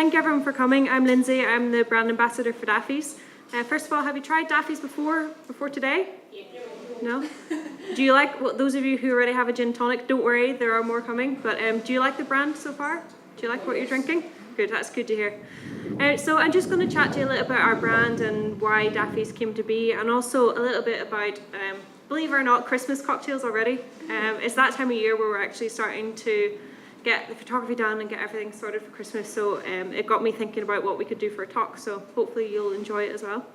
thank everyone for coming. I'm Lindsay, I'm the brand ambassador for Daffy's. First of all, have you tried Daffy's before today? Yeah. No? Do you like, well, those of you who already have a gin tonic, don't worry, there are more coming, but do you like the brand so far? Do you like what you're drinking? Good, that's good to hear. So I'm just going to chat to you a little about our brand and why Daffy's came to be, and also a little bit about, believe it or not, Christmas cocktails already. It's that time of year where we're actually starting to get the photography done and get everything sorted for Christmas, so it got me thinking about what we could do for a talk, so hopefully you'll enjoy it as well.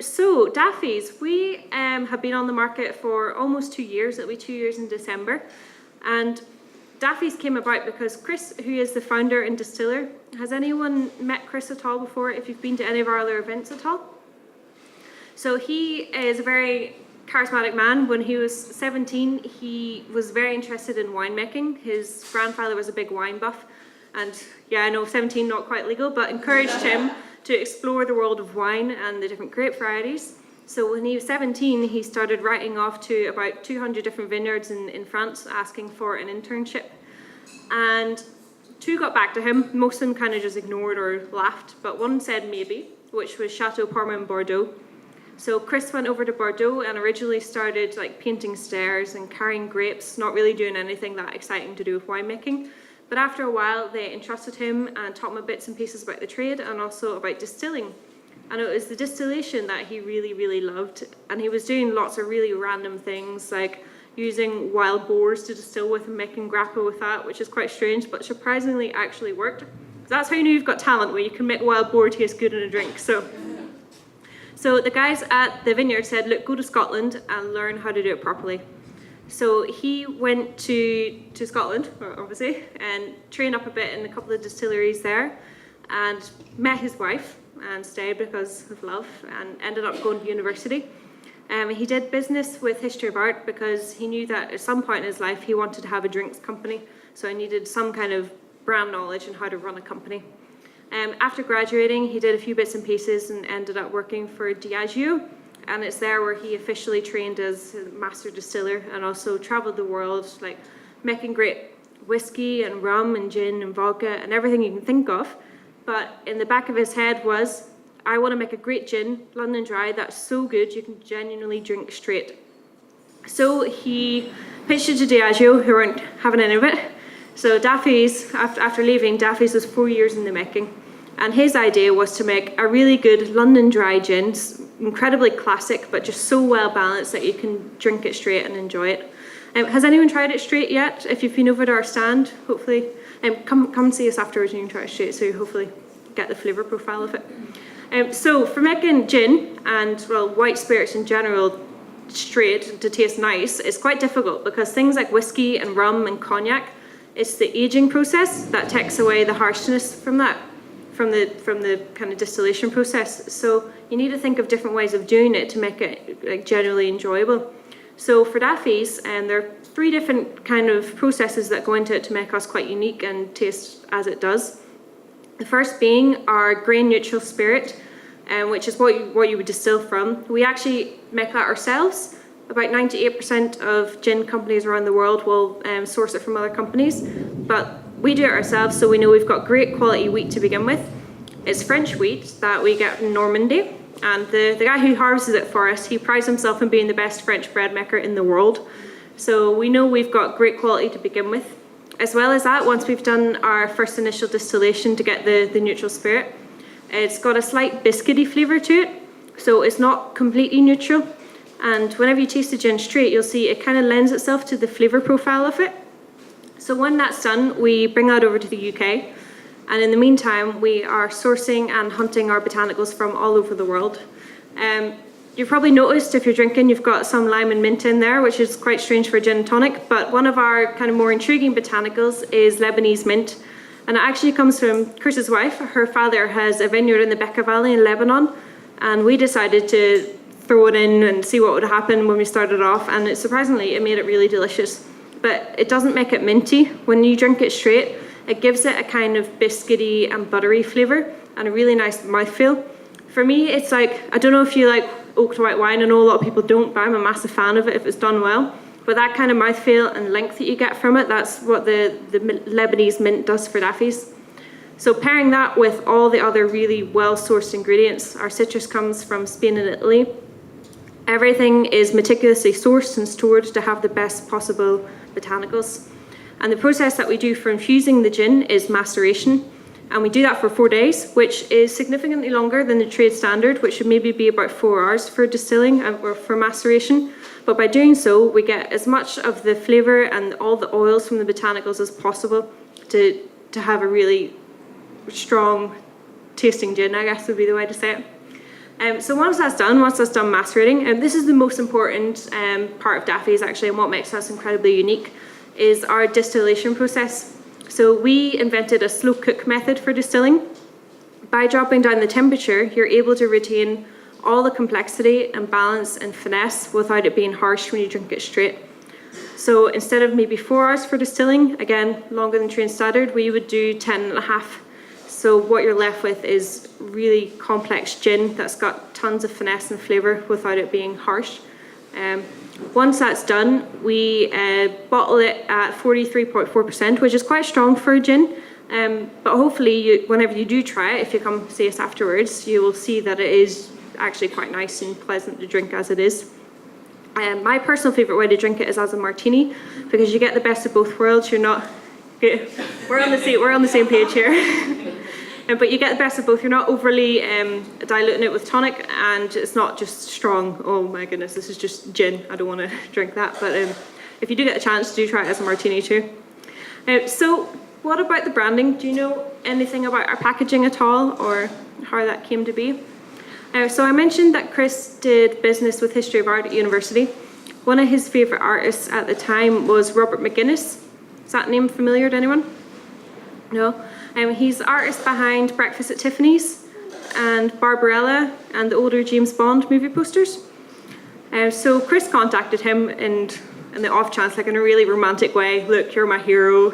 So Daffy's, we have been on the market for almost 2 years. It'll be 2 years in December, and Daffy's came about because Chris, who is the founder and distiller, has anyone met Chris at all before, if you've been to any of our other events at all? So he is a very charismatic man. When he was 17, he was very interested in winemaking. His grandfather was a big wine buff, and yeah, I know 17, not quite legal, but encouraged him to explore the world of wine and the different grape varieties. So when he was 17, he started writing off to about 200 different vineyards in France asking for an internship. And 2 got back to him. Most of them kind of just ignored or laughed, but one said maybe, which was Chateau Parma in Bordeaux. So Chris went over to Bordeaux and originally started like painting stairs and carrying grapes, not really doing anything that exciting to do with winemaking. But after a while, they entrusted him and taught him bits and pieces about the trade and also about distilling. And it was the distillation that he really, really loved. And he was doing lots of really random things, like using wild boars to distill with and making grappa with that, which is quite strange, but surprisingly actually worked. That's how you know you've got talent, where you can make wild boar taste good in a drink. So the guys at the vineyard said, look, go to Scotland and learn how to do it properly. So he went to Scotland, obviously, and trained up a bit in a couple of distilleries there, and met his wife and stayed because of love, and ended up going to university. He did business with history of art because he knew that at some point in his life he wanted to have a drinks company, so he needed some kind of brand knowledge and how to run a company. After graduating, he did a few bits and pieces and ended up working for Diageo, and it's there where he officially trained as a master distiller and also traveled the world, like making great whiskey and rum and gin and vodka and everything you can think of. But in the back of his head was, I want to make a great gin, London Dry, that's so good you can genuinely drink straight. So he pitched it to Diageo, who weren't having any of it. So Daffy's, after leaving, Daffy's was 4 years in the making. And his idea was to make a really good London Dry gin, incredibly classic, but just so well balanced that you can drink it straight and enjoy it. Has anyone tried it straight yet? If you've been over to our stand, hopefully, come and see us afterwards and you can try it straight, so you hopefully get the flavour profile of it. So for making gin and, well, white spirits in general straight to taste nice, it's quite difficult because things like whiskey and rum and cognac, it's the aging process that takes away the harshness from that, from the kind of distillation process. So you need to think of different ways of doing it to make it like generally enjoyable. So for Daffy's, there are 3 different kind of processes that go into it to make us quite unique and taste as it does. The first being our grain neutral spirit, which is what you would distill from. We actually make that ourselves. About 98% of gin companies around the world will source it from other companies, but we do it ourselves, so we know we've got great quality wheat to begin with. It's French wheat that we get from Normandy, and the guy who harvests it for us, he prides himself on being the best French bread maker in the world. So we know we've got great quality to begin with. As well as that, once we've done our first initial distillation to get the neutral spirit, it's got a slight biscuity flavour to it, so it's not completely neutral. And whenever you taste the gin straight, you'll see it kind of lends itself to the flavour profile of it. So when that's done, we bring that over to the UK. And in the meantime, we are sourcing and hunting our botanicals from all over the world. You've probably noticed if you're drinking, you've got some lime and mint in there, which is quite strange for a gin and tonic. But one of our kind of more intriguing botanicals is Lebanese mint. And it actually comes from Chris's wife. Her father has a vineyard in the Bekaa Valley in Lebanon. And we decided to throw it in and see what would happen when we started off. And surprisingly, it made it really delicious. But it doesn't make it minty. When you drink it straight, it gives it a kind of biscuity and buttery flavour and a really nice mouthfeel. For me, it's like, I don't know if you like oak to white wine. I know a lot of people don't, but I'm a massive fan of it if it's done well. But that kind of mouthfeel and length that you get from it, that's what the Lebanese mint does for Daffy's. So pairing that with all the other really well-sourced ingredients, our citrus comes from Spain and Italy. Everything is meticulously sourced and stored to have the best possible botanicals. And the process that we do for infusing the gin is maceration. And we do that for 4 days, which is significantly longer than the trade standard, which should maybe be about 4 hours for distilling or for maceration. But by doing so, we get as much of the flavour and all the oils from the botanicals as possible to have a really strong tasting gin, I guess would be the way to say it. So once that's done macerating, and this is the most important part of Daffy's actually, and what makes us incredibly unique, is our distillation process. So we invented a slow cook method for distilling. By dropping down the temperature, you're able to retain all the complexity and balance and finesse without it being harsh when you drink it straight. So instead of maybe 4 hours for distilling, again, longer than trade standard, we would do 10.5. So what you're left with is really complex gin that's got tons of finesse and flavour without it being harsh. Once that's done, we bottle it at 43.4%, which is quite strong for a gin. But hopefully, whenever you do try it, if you come see us afterwards, you will see that it is actually quite nice and pleasant to drink as it is. My personal favourite way to drink it is as a martini, because you get the best of both worlds. You're not... We're on the same page here. But you get the best of both. You're not overly diluting it with tonic, and it's not just strong. Oh my goodness, this is just gin. I don't want to drink that. But if you do get a chance, do try it as a martini too. So what about the branding? Do you know anything about our packaging at all, or how that came to be? So I mentioned that Chris did business with History of Art at university. One of his favourite artists at the time was Robert McGuinness. Is that name familiar to anyone? No? He's the artist behind Breakfast at Tiffany's and Barbarella and the older James Bond movie posters. So Chris contacted him in the off chance, like in a really romantic way. Look, you're my hero.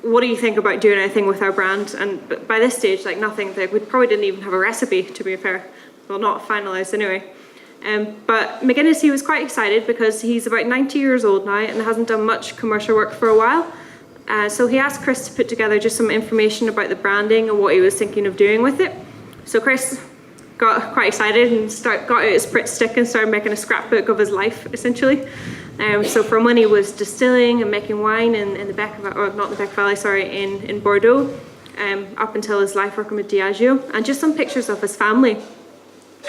What do you think about doing anything with our brand? And by this stage, like nothing, we probably didn't even have a recipe, to be fair. Well, not finalised anyway. But McGuinness, he was quite excited because he's about 90 years old now and hasn't done much commercial work for a while. So he asked Chris to put together just some information about the branding and what he was thinking of doing with it. So Chris got quite excited and got out his Pritt stick and started making a scrapbook of his life, essentially. So from when he was distilling and making wine in the Bec, or not the Bec Valley, sorry, in Bordeaux, up until his life working with Diageo, and just some pictures of his family.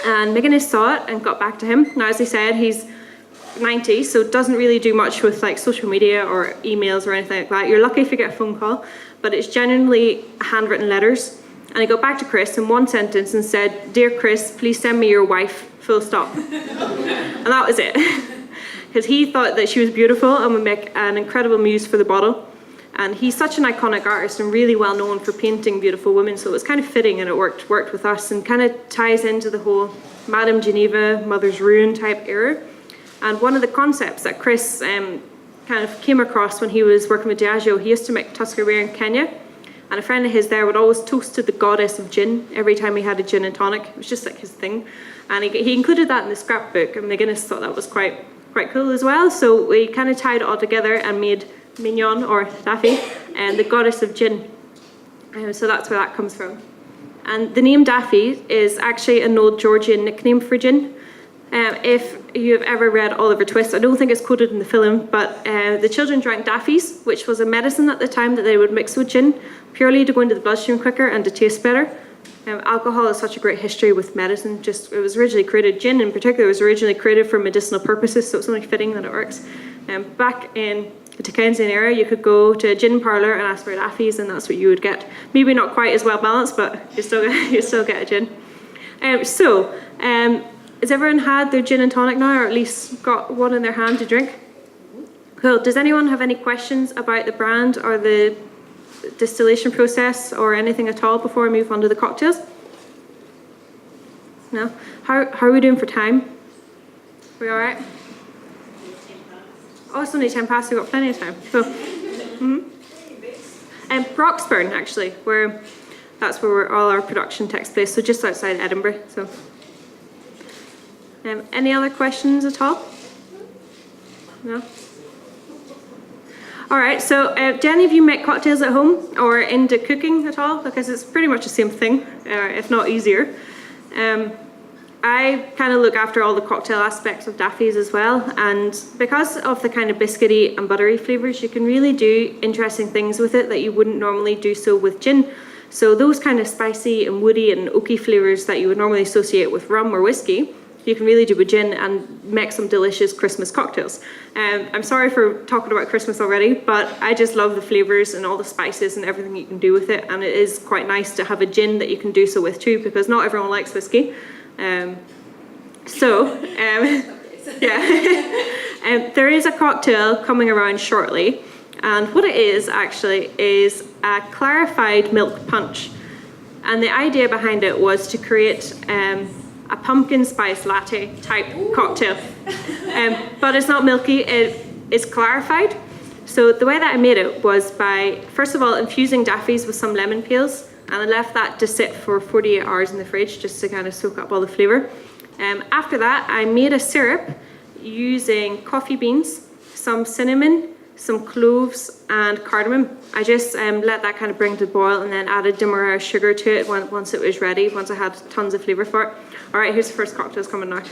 And McGuinness saw it and got back to him. Now, as he said, he's 90, so doesn't really do much with like social media or emails or anything like that. You're lucky if you get a phone call, but it's genuinely handwritten letters. And he got back to Chris in one sentence and said, "Dear Chris, please send me your wife, full stop." And that was it. Because he thought that she was beautiful and would make an incredible muse for the bottle. And he's such an iconic artist and really well known for painting beautiful women, so it was kind of fitting, and it worked with us and kind of ties into the whole Madame Geneva, Mother's Ruin type era. And one of the concepts that Chris kind of came across when he was working with Diageo, he used to make Tuscarora in Kenya, and a friend of his there would always toast to the goddess of gin every time he had a gin and tonic. It was just like his thing. And he included that in the scrapbook, and McGuinness thought that was quite cool as well. So we kind of tied it all together and made Mignon, or Daffy, and the goddess of gin. So that's where that comes from. And the name Daffy is actually an old Georgian nickname for gin. If you've ever read Oliver Twist, I don't think it's quoted in the film, but the children drank Daffy's, which was a medicine at the time that they would mix with gin, purely to go into the bloodstream quicker and to taste better. Alcohol has such a great history with medicine. It was originally created, gin in particular was originally created for medicinal purposes, so it's only fitting that it works. Back in the Dickensian era, you could go to a gin parlour and ask for Daffy's, and that's what you would get. Maybe not quite as well balanced, but you still get a gin. Has everyone had their gin and tonic now, or at least got one in their hand to drink? Cool. Does anyone have any questions about the brand or the distillation process or anything at all before we move on to the cocktails? No? How are we doing for time? We all right? Oh, it's only 10 past, we've got plenty of time. So, Broxburn, actually, that's where all our production takes place, so just outside Edinburgh. So, any other questions at all? No? All right, so do any of you make cocktails at home or into cooking at all? Because it's pretty much the same thing, if not easier. I kind of look after all the cocktail aspects of Daffy's as well, and because of the kind of biscuity and buttery flavours, you can really do interesting things with it that you wouldn't normally do so with gin. So those kind of spicy and woody and oaky flavours that you would normally associate with rum or whiskey, you can really do with gin and make some delicious Christmas cocktails. I'm sorry for talking about Christmas already, but I just love the flavours and all the spices and everything you can do with it, and it is quite nice to have a gin that you can do so with too, because not everyone likes whiskey. Yeah. There is a cocktail coming around shortly, and what it is actually is a clarified milk punch. And the idea behind it was to create a pumpkin spice latte type cocktail. But it's not milky, it is clarified. So the way that I made it was by, first of all, infusing Daffy's with some lemon peels, and I left that to sit for 48 hours in the fridge just to kind of soak up all the flavour. After that, I made a syrup using coffee beans, some cinnamon, some cloves and cardamom. I just let that kind of bring to boil and then added demerara sugar to it once it was ready, once I had tons of flavour for it. All right, here's the first cocktails coming now.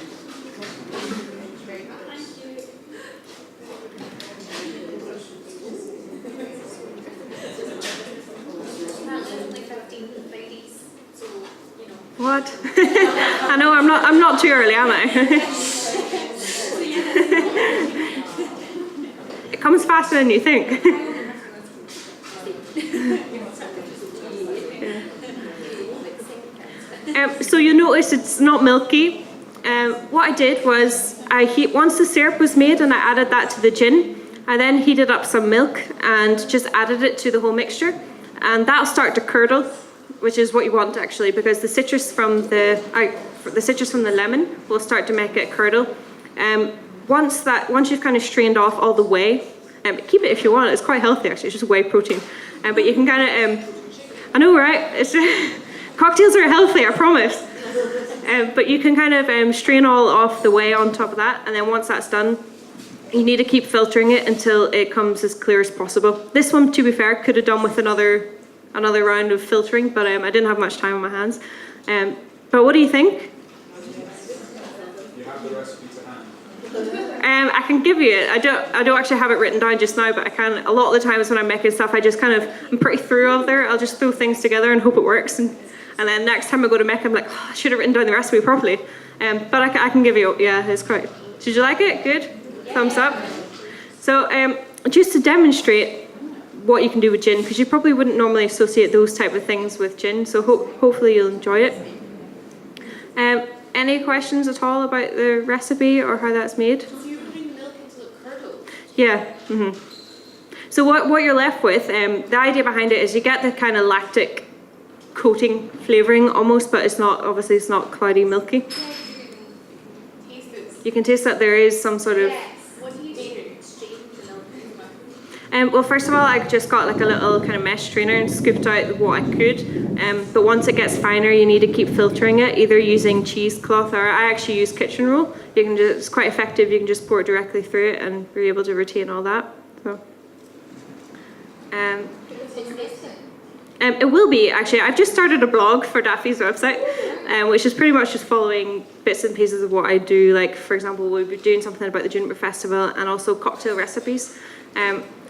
What? I know I'm not too early, am I? It comes faster than you think. So you notice it's not milky. What I did was once the syrup was made and I added that to the gin, I then heated up some milk and just added it to the whole mixture, and that'll start to curdle, which is what you want actually, because the citrus from the lemon will start to make it curdle. Once you've kind of strained off all the whey, keep it if you want. It's quite healthy actually. It's just whey protein, but you can kind of I know, right? It's cocktails are healthy, I promise. But you can kind of strain all off the whey on top of that, and then once that's done, you need to keep filtering it until it comes as clear as possible. This one, to be fair, could have done with another round of filtering, but I didn't have much time on my hands. But what do you think? You have the recipe to hand. I can give you it. I don't actually have it written down just now, but I can. A lot of the times when I'm making stuff, I'm pretty thorough out there. I'll just throw things together and hope it works, and then next time I go to make, I'm like, oh, I should have written down the recipe properly. But I can give you. Yeah, it's quite. Did you like it? Good. Thumbs up. So just to demonstrate what you can do with gin, because you probably wouldn't normally associate those type of things with gin, so hopefully you'll enjoy it. Any questions at all about the recipe or how that's made? So you're putting milk until it curdles? Yeah. Mm-hmm. So what you're left with, the idea behind it is you get the kind of lactic coating flavouring almost, but it's not cloudy milky. Yeah, you can taste it. You can taste that there is some sort of... Yes. What do you do to exchange the milk? Well, first of all, I just got like a little kind of mesh strainer and scooped out what I could. But once it gets finer, you need to keep filtering it, either using cheesecloth, or I actually use kitchen roll. It's quite effective. You can just pour it directly through it and be able to retain all that. So, it will be actually. I've just started a blog for Daffy's website, which is pretty much just following bits and pieces of what I do. Like, for example, we'll be doing something about the Juniper Festival and also cocktail recipes.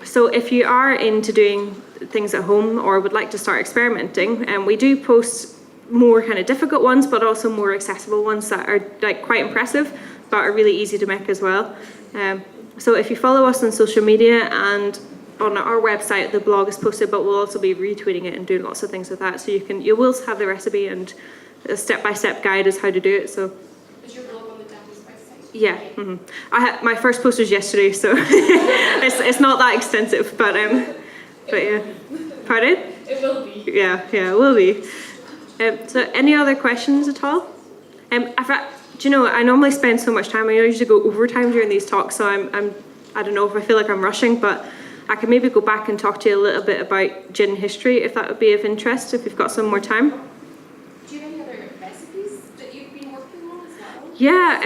So if you are into doing things at home or would like to start experimenting, we do post more kind of difficult ones, but also more accessible ones that are like quite impressive, but are really easy to make as well. So if you follow us on social media and on our website, the blog is posted, but we'll also be retweeting it and doing lots of things with that. So you will have the recipe and a step-by-step guide as how to do it. So. Is your blog on the Daffy's website? Yeah, mm-hmm. My first post was yesterday, so it's not that extensive, but yeah. Pardon? It will be. Yeah, it will be. So any other questions at all? Do you know, I normally spend so much time. I usually go overtime during these talks, so I don't know if I feel like I'm rushing, but I could maybe go back and talk to you a little bit about gin history, if that would be of interest, if you've got some more time. Do you have any other recipes that you've been working on as well? Yeah,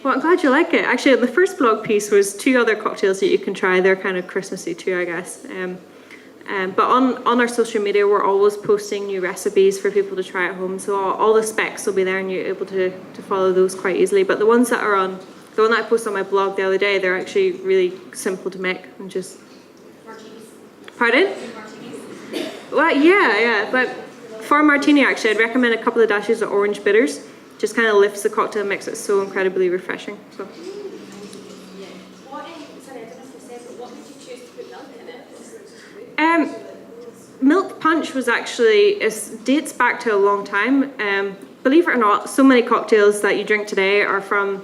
Well, I'm glad you like it. Actually, the first blog piece was 2 other cocktails that you can try. They're kind of Christmassy too, I guess. But on our social media, we're always posting new recipes for people to try at home. So all the specs will be there and you're able to follow those quite easily. But the ones that are on, the one that I posted on my blog the other day, they're actually really simple to make and just... Martinis. Pardon? Martinis. Well, yeah. But for a martini, actually, I'd recommend a couple of dashes of orange bitters. Just kind of lifts the cocktail and makes it so incredibly refreshing. So. What, sorry, I don't know if you said, but what made you choose to put milk in it? Milk punch was actually, it dates back to a long time. Believe it or not, so many cocktails that you drink today are from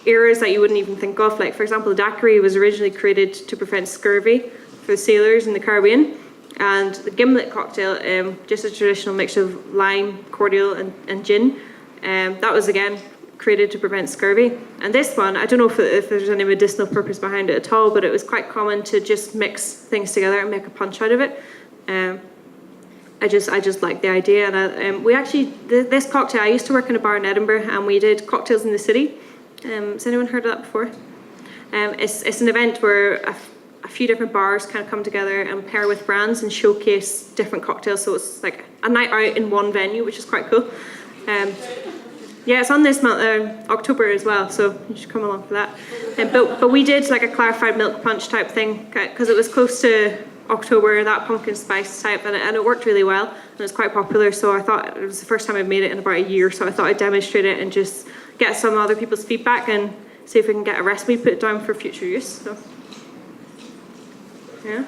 eras that you wouldn't even think of. Like, for example, daiquiri was originally created to prevent scurvy for the sailors in the Caribbean. And the gimlet cocktail, just a traditional mixture of lime, cordial, and gin. That was, again, created to prevent scurvy. And this one, I don't know if there's any medicinal purpose behind it at all, but it was quite common to just mix things together and make a punch out of it. I just like the idea. And we actually, this cocktail, I used to work in a bar in Edinburgh and we did cocktails in the city. Has anyone heard of that before? It's an event where a few different bars kind of come together and pair with brands and showcase different cocktails. So it's like a night out in one venue, which is quite cool. Yeah, it's on this month, October as well, so you should come along for that. But we did like a clarified milk punch type thing because it was close to October, that pumpkin spice type, and it worked really well and it's quite popular. So I thought it was the first time I've made it in about a year, so I thought I'd demonstrate it and just get some other people's feedback and see if we can get a recipe put down for future use. So yeah,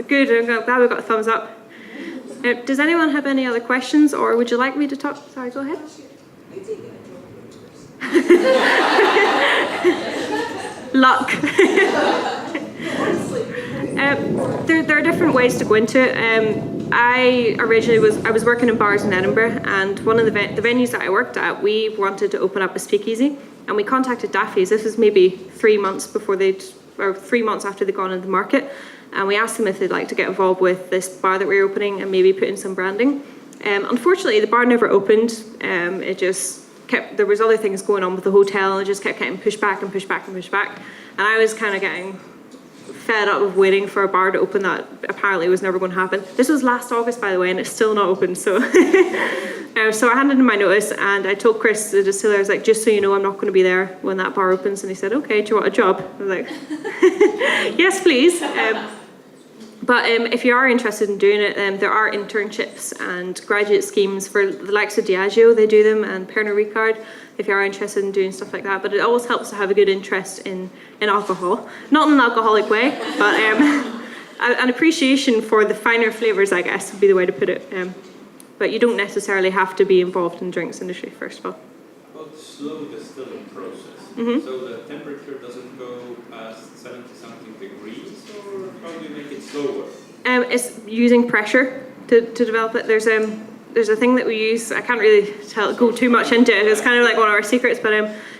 good. I'm glad we got a thumbs up. Does anyone have any other questions, or would you like me to talk? Sorry, go ahead. Luck. There are different ways to go into it. I was working in bars in Edinburgh, and one of the venues that I worked at, we wanted to open up a speakeasy, and we contacted Daffy's. This was maybe 3 months before 3 months after they'd gone into the market, and we asked them if they'd like to get involved with this bar that we were opening and maybe put in some branding. Unfortunately, the bar never opened. It just kept, there was other things going on with the hotel, and it just kept getting pushed back and pushed back and pushed back. And I was kind of getting fed up of waiting for a bar to open that apparently was never going to happen. This was last August, by the way, and it's still not open. So, so I handed in my notice, and I told Chris, the distiller, I was like, just so you know, I'm not going to be there when that bar opens. And he said, okay, do you want a job? I was like, yes, please. But if you are interested in doing it, there are internships and graduate schemes for the likes of Diageo, they do them, and Pernod Ricard, if you are interested in doing stuff like that. But it always helps to have a good interest in alcohol. Not in an alcoholic way, but an appreciation for the finer flavours, I guess, would be the way to put it. But you don't necessarily have to be involved in the drinks industry, first of all. About the slow distilling process. So the temperature doesn't go past 70-something degrees, or how do you make it slower? It's using pressure to develop it. There's a thing that we use. I can't really go too much into it. It's kind of like one of our secrets, but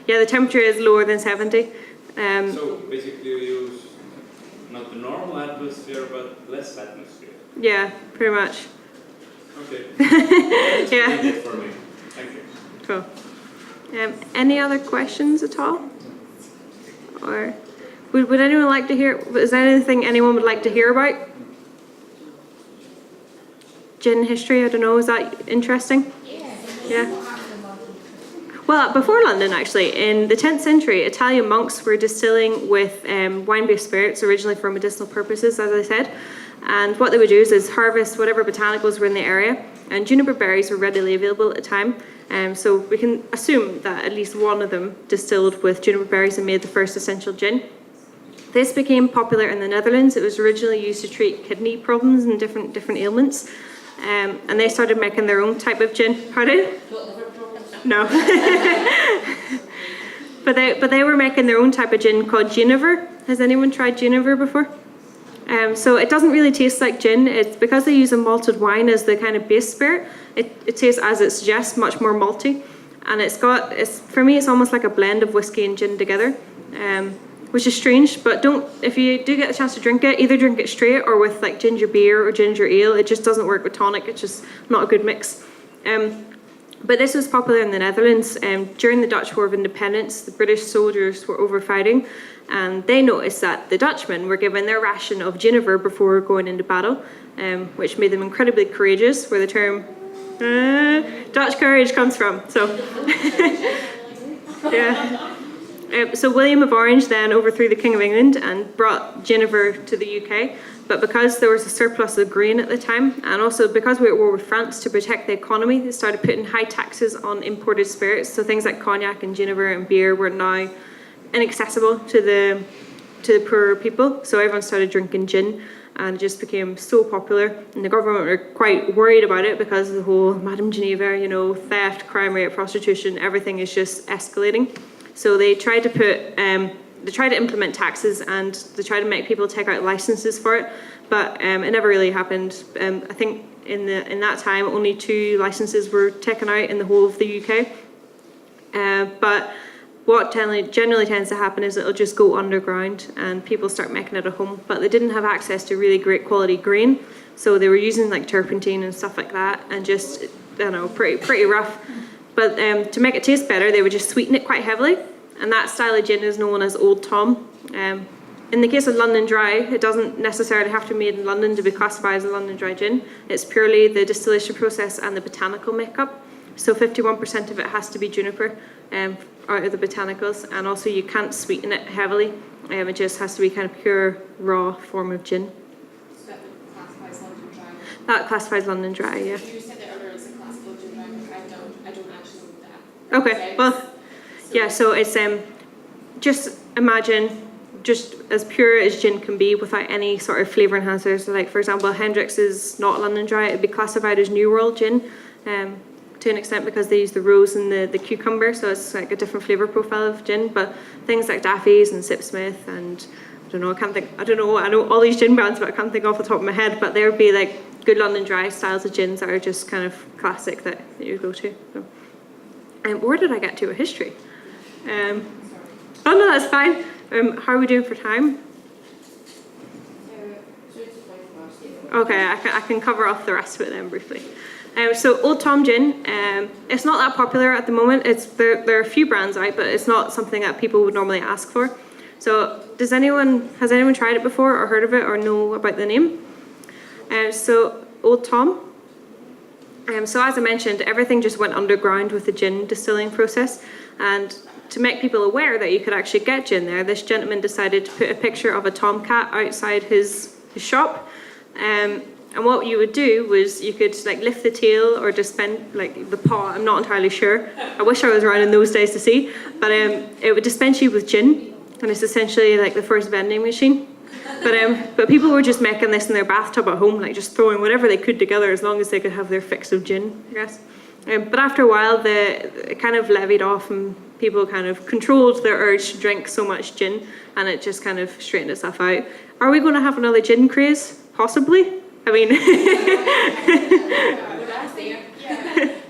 yeah, the temperature is lower than 70. So basically you use not the normal atmosphere, but less atmosphere. Yeah, pretty much. Okay. Yeah. That's it for me. Thank you. Cool. Any other questions at all? Or would anyone like to hear? Is there anything anyone would like to hear about? Gin history, I don't know, is that interesting? Yeah. Well, before London, actually, in the 10th century, Italian monks were distilling with wine-based spirits, originally for medicinal purposes, as I said. And what they would do is harvest whatever botanicals were in the area, and juniper berries were readily available at the time. So we can assume that at least one of them distilled with juniper berries and made the first essential gin. This became popular in the Netherlands. It was originally used to treat kidney problems and different ailments. And they started making their own type of gin. Pardon? No. But they were making their own type of gin called Juniper. Has anyone tried Juniper before? So it doesn't really taste like gin. It's because they use a malted wine as the kind of base spirit. It tastes, as it suggests, much more malty. And for me, it's almost like a blend of whiskey and gin together, which is strange. But if you do get a chance to drink it, either drink it straight or with like ginger beer or ginger ale. It just doesn't work with tonic. It's just not a good mix. But this was popular in the Netherlands. During the Dutch War of Independence, the British soldiers were overfighting, and they noticed that the Dutchmen were given their ration of Juniper before going into battle, which made them incredibly courageous, where the term Dutch courage comes from. So, yeah. So William of Orange then overthrew the King of England and brought Juniper to the UK. But because there was a surplus of grain at the time, and also because we were at war with France, to protect the economy, they started putting high taxes on imported spirits. So things like cognac and Juniper and beer were now inaccessible to the poorer people. So everyone started drinking gin, and it just became so popular. And the government were quite worried about it because of the whole Madame Geneva, you know, theft, crime rate, prostitution, everything is just escalating. So they tried to implement taxes, and they tried to make people take out licenses for it, but it never really happened. I think in that time only 2 licenses were taken out in the whole of the UK. But what generally tends to happen is it'll just go underground and people start making it at home, but they didn't have access to really great quality grain, so they were using like turpentine and stuff like that, and just, I don't know, pretty rough. But to make it taste better, they would just sweeten it quite heavily, and that style of gin is known as Old Tom. In the case of London Dry, it doesn't necessarily have to be made in London to be classified as a London Dry gin. It's purely the distillation process and the botanical makeup. So 51% of it has to be juniper out of the botanicals, and also you can't sweeten it heavily. It just has to be kind of pure, raw form of gin. So that classifies London Dry? That classifies London Dry, yeah. You said that earlier it's a classical gin dry, but I don't actually know that. Okay, well, yeah, so it's just imagine just as pure as gin can be without any sort of flavour enhancers. So like, for example, Hendrick's is not London Dry. It'd be classified as New World gin to an extent because they use the rose and the cucumber, so it's like a different flavour profile of gin. But things like Daffy's and Sipsmith and I know all these gin brands, but I can't think off the top of my head, but there would be like good London Dry styles of gins that are just kind of classic that you go to. So, where did I get to with history? Oh no, that's fine. How are we doing for time? Okay, I can cover off the rest of it then briefly. So Old Tom gin, it's not that popular at the moment. There are a few brands out, but it's not something that people would normally ask for. So has anyone tried it before or heard of it or know about the name? So Old Tom. So as I mentioned, everything just went underground with the gin distilling process, and to make people aware that you could actually get gin there, this gentleman decided to put a picture of a tomcat outside his shop. And what you would do was you could like lift the tail or dispense like the paw. I'm not entirely sure. I wish I was around in those days to see, but it would dispense you with gin, and it's essentially like the first vending machine. But people were just making this in their bathtub at home, like just throwing whatever they could together as long as they could have their fix of gin, I guess. But after a while, it kind of levied off, and people kind of controlled their urge to drink so much gin, and it just kind of straightened itself out. Are we going to have another gin craze? Possibly. I mean,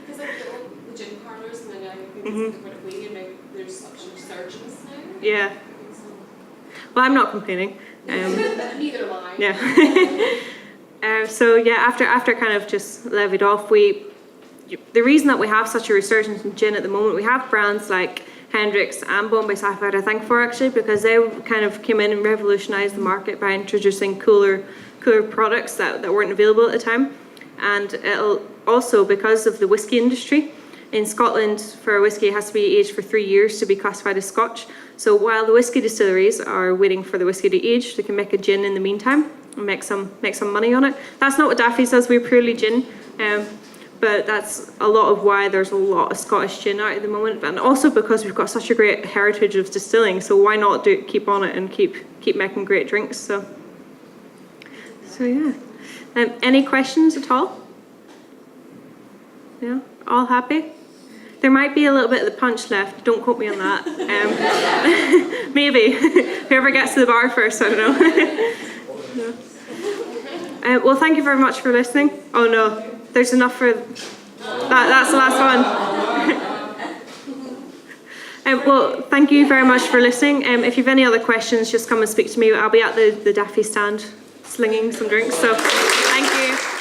Because like the gin parlours and then I think it's a bit of there's such a resurgence now. Yeah. Well, I'm not complaining. Neither am I. Yeah. So yeah, after kind of just levied off, the reason that we have such a resurgence in gin at the moment, we have brands like Hendrick's and Bombay Sapphire to thank for actually, because they kind of came in and revolutionised the market by introducing cooler products that weren't available at the time. And it'll also, because of the whiskey industry, in Scotland for a whiskey it has to be aged for 3 years to be classified as Scotch. So while the whiskey distilleries are waiting for the whiskey to age, they can make a gin in the meantime and make some money on it. That's not what Daffy's does, we're purely gin. But that's a lot of why there's a lot of Scottish gin out at the moment, and also because we've got such a great heritage of distilling, so why not keep on it and keep making great drinks. So yeah. Any questions at all? Yeah, all happy? There might be a little bit of the punch left, don't quote me on that. Maybe, whoever gets to the bar first, I don't know. No. Well, thank you very much for listening. Oh no. There's enough for that's the last one. Well, thank you very much for listening. If you have any other questions, just come and speak to me. I'll be at the Daffy stand slinging some drinks. So thank you.